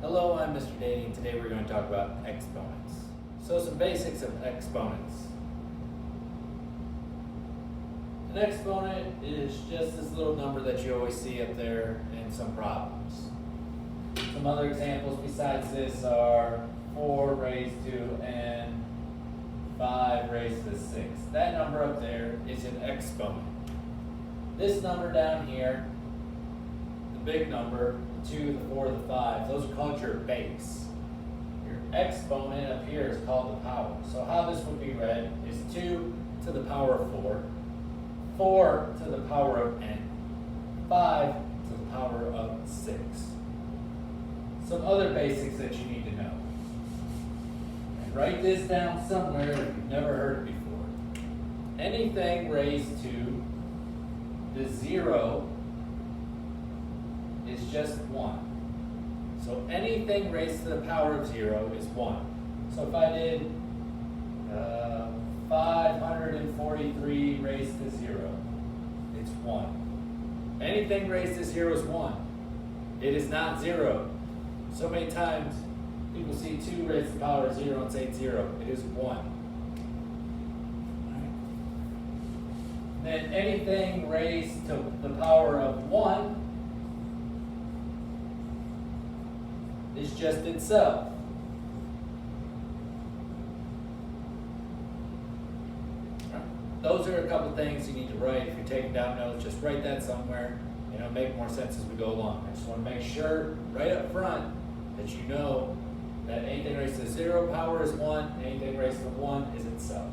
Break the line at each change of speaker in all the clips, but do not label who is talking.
Hello, I'm Mr. Danny, and today we're going to talk about exponents. So some basics of exponents. An exponent is just this little number that you always see up there in some problems. Some other examples besides this are 4 raised to n, 5 raised to the 6. That number up there is an exponent. This number down here, the big number, the 2, the 4, the 5, those are called your base. Your exponent up here is called the power. So how this would be read is 2 to the power of 4, 4 to the power of n, 5 to the power of 6. Some other basics that you need to know. And write this down somewhere if you've never heard it before. Anything raised to the 0 is just 1. So anything raised to the power of 0 is 1. So if I did 543 raised to 0, it's 1. Anything raised to 0 is 1. It is not 0. So many times people see 2 raised to the power of 0 and say it's 0. It is 1. Then anything raised to the power of 1 is just itself. Those are a couple things you need to write. If you're taking down notes, just write that somewhere, and it'll make more sense as we go along. I just want to make sure right up front that you know that anything raised to 0 power is 1, anything raised to 1 is itself.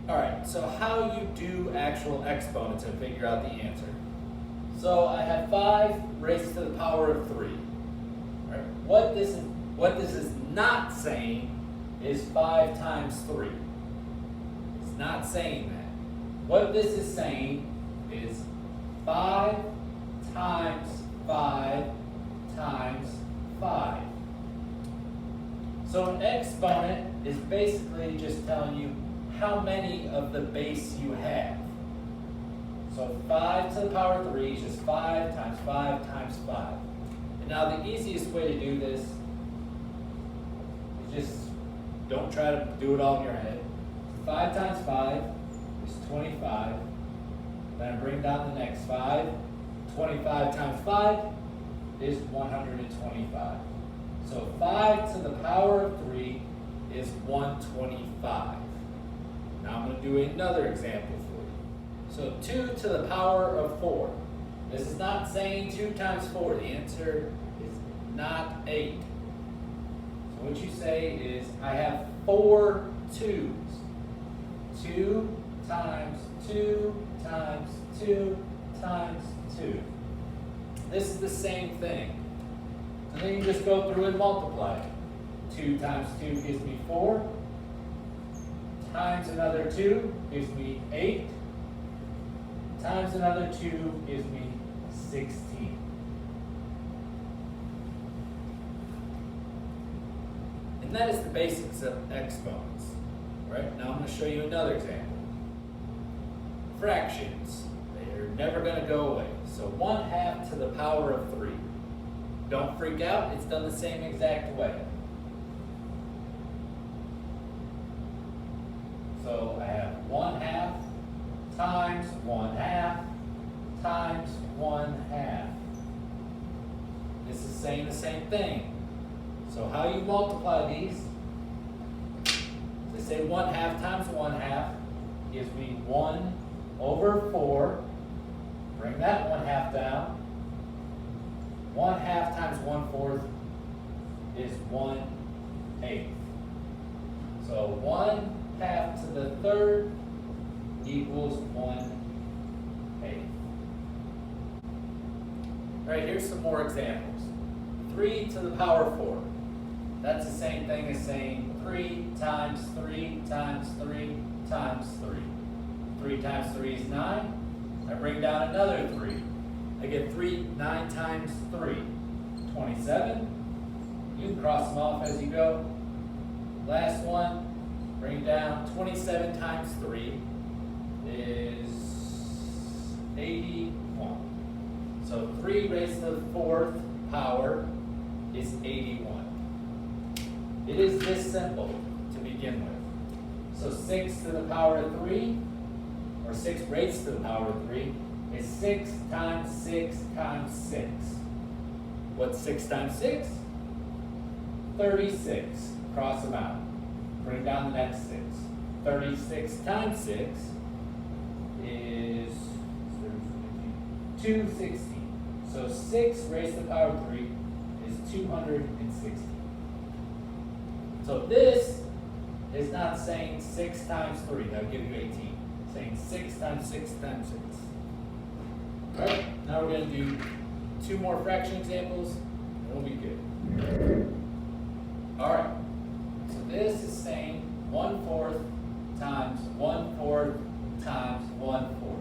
Alright, so how you do actual exponents and figure out the answer. So I have 5 raised to the power of 3. Right. What this is not saying is 5 times 3. It's not saying that. What this is saying is 5 times 5 times 5. So an exponent is basically just telling you how many of the base you have. So 5 to the power of 3 is just 5 times 5 times 5. And now the easiest way to do this is just don't try to do it all in your head. 5 times 5 is 25. Then I bring down the next 5. 25 times 5 is 125. So 5 to the power of 3 is 125. Now I'm going to do another example for you. So 2 to the power of 4. This is not saying 2 times 4. The answer is not 8. So what you say is, I have 4 2's. 2 times 2 times 2 times 2. This is the same thing. So then you just go through and multiply. 2 times 2 gives me 4. Times another 2 gives me 8. Times another 2 gives me 16. And that is the basics of exponents. Right? Now I'm going to show you another example. Fractions. They're never going to go away. So 1/2 to the power of 3. Don't freak out, it's done the same exact way. So I have 1/2 times 1/2 times 1/2. This is saying the same thing. So how you multiply these, they say 1/2 times 1/2 gives me 1 over 4. Bring that 1/2 down. 1/2 times 1/4 is 1/8. So 1/2 to the 3rd equals 1/8. Right, here's some more examples. 3 to the power of 4. That's the same thing as saying 3 times 3 times 3 times 3. 3 times 3 is 9. I bring down another 3. I get 9 times 3. 27. You can cross them off as you go. Last one, bring down 27 times 3 is 81. So 3 raised to the 4th power is 81. It is this simple to begin with. So 6 to the power of 3, or 6 raised to the power of 3, is 6 times 6 times 6. What's 6 times 6? 36. Cross them out. Bring down the next 6. 36 times 6 is 260. So 6 raised to the power of 3 is 260. So this is not saying 6 times 3, that would give you 18. It's saying 6 times 6 times 6. Alright, now we're going to do 2 more fraction examples, and we'll be good. Alright, so this is saying 1/4 times 1/4 times 1/4.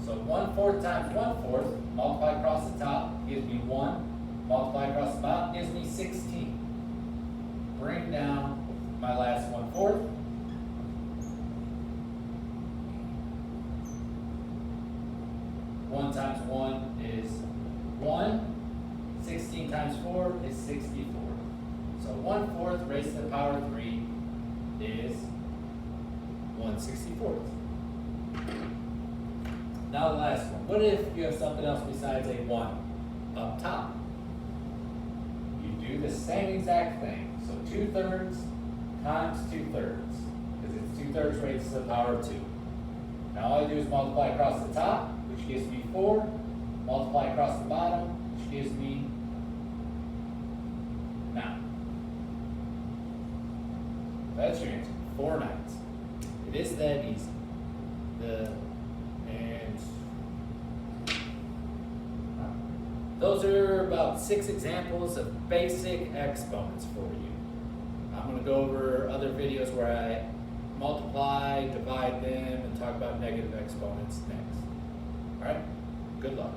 So 1/4 times 1/4, multiply across the top, gives me 1. Multiply across the bottom, gives me 16. Bring down my last 1/4. One times 1 is 1. 16 times 4 is 64. So 1/4 raised to the power of 3 is 1/64. Now the last one. What if you have something else besides a 1 up top? You do the same exact thing. So 2/3 times 2/3, because it's 2/3 raised to the power of 2. Now all I do is multiply across the top, which gives me 4. Multiply across the bottom, which gives me 9. That's your answer. 4 9s. It is that easy. Those are about 6 examples of basic exponents for you. I'm going to go over other videos where I multiply, divide them, and talk about negative exponents next. All right? Good luck.